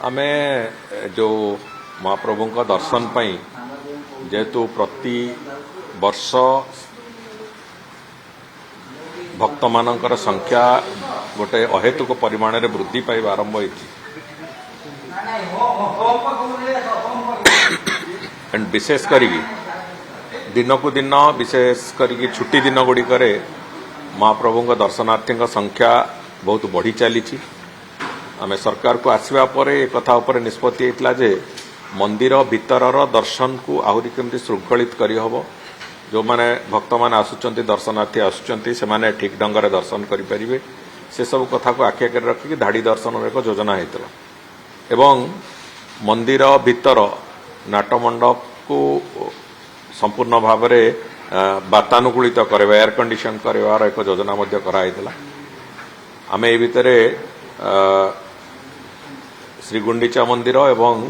आमे जो महाप्रभु दर्शन पाई जेहेतु प्रति वर्ष भक्त मानकर संख्या गोटे अहेतुक परिमाण रे वृद्धि पाइबा आरंभ होती एंड विशेष करी दिन को दिन विशेष करी छुट्टी दिन गुड़िक महाप्रभु दर्शनार्थी संख्या बहुत बढ़ी चली आमे सरकार को आसवा पर एक कथा उपर निष्पत्ति होता जे मंदिर भीतरर दर्शन को आहुरी केमती श्रृंखलित करहब जो माने भक्त माने आसुचंती दर्शनार्थी आसुचंती से माने ठीक ढंग से दर्शन करें से सब कथा को आखि आगे रखिक धाड़ी दर्शन एक योजना होता एवं मंदिर भीतर नाटमंडप को संपूर्ण भाव में वातानुकूलित करवा एयर कंडीशन करार एक योजना कराइला आम ए भितर श्री गुंडीचा मंदिर एवं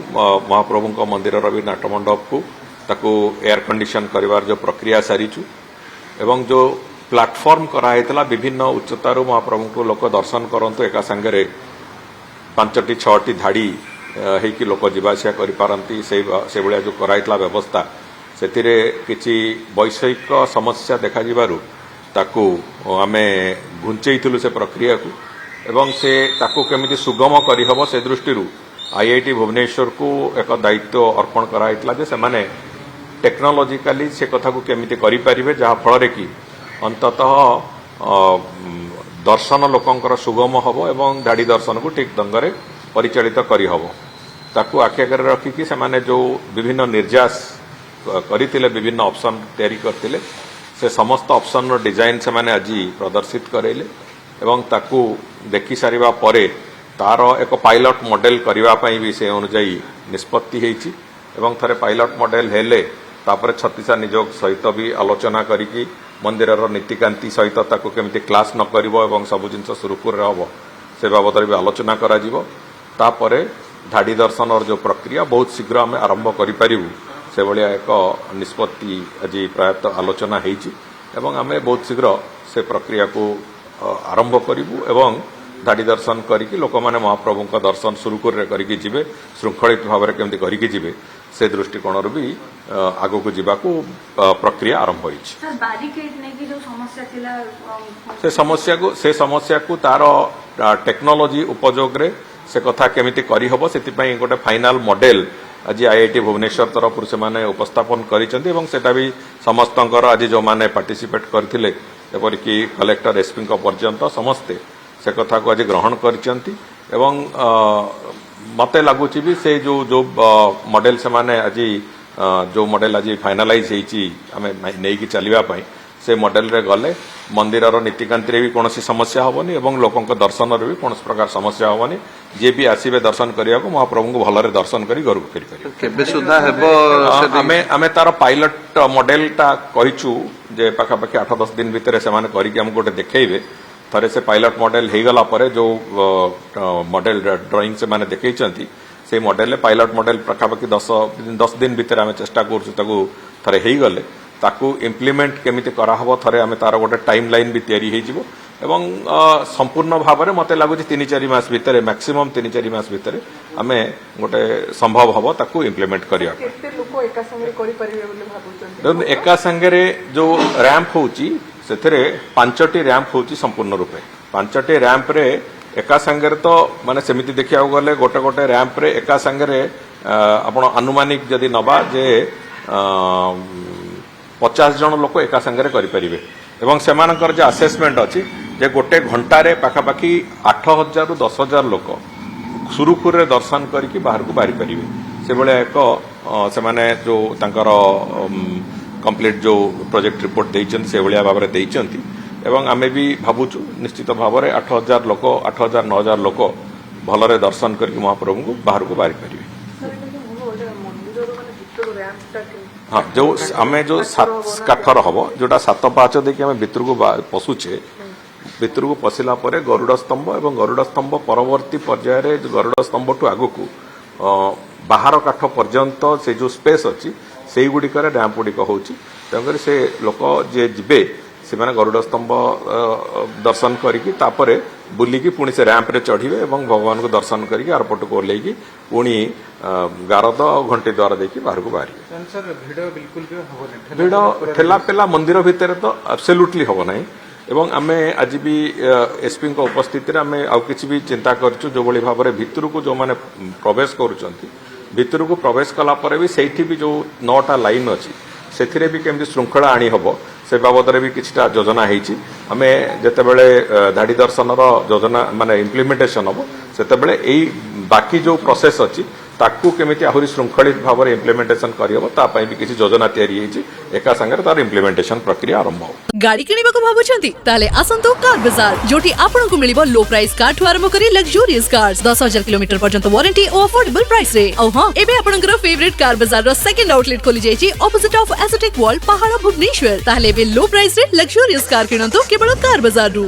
महाप्रभु मंदिर भी नाटमंडप को ताकू एयर कंडीशन करिवार जो प्रक्रिया सारीचु एवं जो प्लाटफॉर्म कराइतला विभिन्न उच्चतारू महाप्रभु को लोक दर्शन करंतु एका संगे 5टी 6टी धाड़ी हेकी लोक जीवासिया करि पारंती से भलिया जो कराइतला व्यवस्था सेतिरे किछि वैषयिक समस्या देखा जिबारु ताकू आमे घुंचेइथिलु से प्रक्रिया को एवं से ताकू केमिति सुगम करिहब से दृष्टि आईआईटी भुवनेश्वर को एक दायित्व अर्पण कराइतला जे सेमाने टेक्नोलॉजिकली से कथा को केमिति करि परिबे जहा फल कि अंततः दर्शन लोकंकर सुगम हबो एवं धाड़ी दर्शन को ठीक ढंग से परिचालित करि हबो ताकू आखि आगे रखिकी सेमाने जो विभिन्न निर्यास करथिले विभिन्न ऑप्शन तैयारी करथिले से समस्त ऑप्शन रो डिजाइन सेमाने आज प्रदर्शित करेले एवं ताकू देखि सारिबा परे तार एक पायलट मॉडल करिवा पई भी से अनुଯାयी निष्पत्ति हेछि एवं थरे पायलट मॉडल हेले तापर छत्तीसा निजोग सहित भी आलोचना करिकी मंदिरर नीतिकांति सहित ताकू केमिति क्लास न करिवो एवं सब जिनस सुरुखुर रहबो से बाबद भी आलोचना करा जिवो तापरे धाड़ी दर्शन और जो प्रक्रिया बहुत शीघ्र आम आरंभ करि परिबु से भलिया एक निष्पत्ति आज प्रायतः आलोचना हेछि एवं आमे बहुत शीघ्र से प्रक्रिया को आरंभ करिबु एवं धाड़ी दर्शन करिकी लोक माने महाप्रभु का दर्शन सुरुखुर करिकी जिवे श्रृंखलित भाव में केमती करिकी जिवे से दृष्टिकोण भी आगो को जीवा को प्रक्रिया आरंभ होइछि सर बैरिकेड ने की जो समस्या थिला से समस्या को तार टेक्नोलॉजी उपयोग रे से कथा केमिति करि हबो सेति पई गोटे फाइनल मॉडल आज आईआईटी भुवनेश्वर तरफ से माने उपस्थापन करिसेंती एवं सेटा भी समस्तंकर आज जो माने पार्टिसिपेट करथिले एपरि कि कलेक्टर एसपी को पर्यंत समस्ते से कथा को आज ग्रहण करिसेंती एवं मते लागुची भी से जो जो मॉडल से माने आज जो मॉडल आज फाइनलाइज हेची आमे नै कि चलिबा पई से मॉडल रे गले मंदिरर नीतिकांति रे भी कोनोसी समस्या होबनी एवं लोकंक दर्शन रे भी कोनोसी प्रकार समस्या होबनी जे भी आसीबे दर्शन करिया को महाप्रभु को भलरे दर्शन करी घर को फेरी करियो केबे सुधा हेबो आमे तार पायलट मॉडल ता कहिचु जे पाखा पाखी 8-10 दिन भितर से माने करी कि हम गोटे देखैबे थरे से पायलट मॉडल हे गला परे जो मॉडल ड्राइंग से माने देखैचंती से मॉडल पायलट मॉडल पाखा पाखी 10 दिन भितर आमे चेष्टा करछु ताकू थरे हे गले ताकू इम्प्लीमेंट केमिति करा हबो थरे आमे तार गोटे टाइम लाइन भी तैयारी हे जिवो एवं संपूर्ण भाव में मते लागुची 3-4 मास भितर मैक्सिमम 3-4 मास भितर आमे गोटे संभव हबो ताकू इम्प्लीमेंट करिया केते लोक एका संगे करि परिबे बोली भाबुचंती एका संगे जो रैंप होची सेथरे 5टी रैंप होची संपूर्ण रूपे 5टी रैंप रे एका संगे तो माने सेमिति देखिया गले गोटे गोटे रैंप रे एका संगे आपण अनुमानिक जदि नबा जे 50 जन लोक एका संगे करि परिबे एवं सेमानकर जे असेसमेंट अछि जे गोटे घंटा रे पाखापाखी 8000 रु 10000 लोक सुरुखुर रे दर्शन करिकी बाहर को बारी परिबे से बळे एक से माने जो तांकर कंप्लीट जो प्रोजेक्ट रिपोर्ट देइछन से भलिया भाबरे देइछंती एवं आमे भी भाबुछु निश्चित भाव में 8000 लोक 8000-9000 लोक भलरे दर्शन करके महाप्रभु को बाहर को बारी परिबे हाँ जो आमे जो 7 काठर हम जोटा 7 पाँच देखिए आम भितर को पशुचे भितर को पशिला गरुड़ स्तंभ और गरुड़ स्तंभ परवर्ती पर्यायर गरुड़ स्तंभ ठू आग को बाहर काठ पर्यंत से जो स्पेस अच्छी से गुड़िक डैम गुड़िक हो तेणुक से लोक जे जीवे ସେମାନେ ଗରୁଡ଼ ସ୍ତମ୍ଭ ଦର୍ଶନ କରିକି ତାପରେ ବୁଲିକି ପୁଣି ସେ ରାମ୍ପରେ ଚଢ଼ିବେ ଏବଂ ଭଗବାନଙ୍କୁ ଦର୍ଶନ କରିକି ଆରପଟକୁ ଓହ୍ଲେଇକି ପୁଣି ଗାରଦ ଆଉ ଘଣ୍ଟି ଦ୍ୱାର ଦେଇକି ବାହାରକୁ ବାହାରିବେ। सर भिड़ बिल्कुल भी हबनी ଭିଡ଼ ଠେଲାପେଲା ମନ୍ଦିର ଭିତରେ ତ ଆବସଲ୍ୟୁଟଲି ହବ ନାହିଁ ଏବଂ ଆମେ ଆଜି ବି ଏସ୍ପିଙ୍କ ଉପସ୍ଥିତିରେ ଆମେ ଆଉ କିଛି ବି ଚିନ୍ତା କରିଛୁ ଯୋଉଭଳି ଭାବରେ ଭିତରକୁ ଯୋଉମାନେ ପ୍ରବେଶ କରୁଛନ୍ତି ଭିତରକୁ ପ୍ରବେଶ କଲା ପରେ ବି ସେଇଠି ବି ଯୋଉ 9ଟା ଲାଇନ୍ ଅଛି ସେଥିରେ ବି କେମିତି ଶୃଙ୍ଖଳା ଆଣି ହବ ସେ ବାବଦରେ ବି କିଛିଟା ଯୋଜନା ହେଇଛି। ଆମେ ଯେତେବେଳେ ଧାଡି ଦର୍ଶନର ଯୋଜନା ମାନେ ଇମ୍ପ୍ଲିମେଣ୍ଟେସନ ହବ ସେତେବେଳେ ଏଇ ବାକି ଯୋଉ ପ୍ରୋସେସ ଅଛି ତାକୁ କେମିତି ଆହୁରି ଶୃଙ୍ଖଳିତ ଭାବରେ ଇମ୍ପ୍ଲିମେଣ୍ଟେସନ କରିହେବ ତା ପାଇଁ ବି କିଛି ଯୋଜନା ତିଆରି ହେଇଛି ଏକା ସାଙ୍ଗରେ ତାର ଇମ୍ପ୍ଲିମେଣ୍ଟେସନ ପ୍ରକ୍ରିୟା ଆରମ୍ଭ ହେବ। गाड़ी किणिबाकु भाबुछंती ताले आसंतु कार बाजार जोटी आपनकु मिलिबो लो प्राइस कार ठु आरंभ करी लग्जरियस कार्स 10,000 किलोमीटर पर्यंत वारंटी और अफोर्डेबल प्राइस रे औ हां एबे आपनकर फेवरेट कार बाजार रो सेकंड आउटलेट खोली जायछि ऑपोजिट ऑफ एसोटेक वॉल पहाड़ भुवनेश्वर ताले एबे लो प्राइस रे लग्जरियस कार किणंतु केवल कार बाजार रु।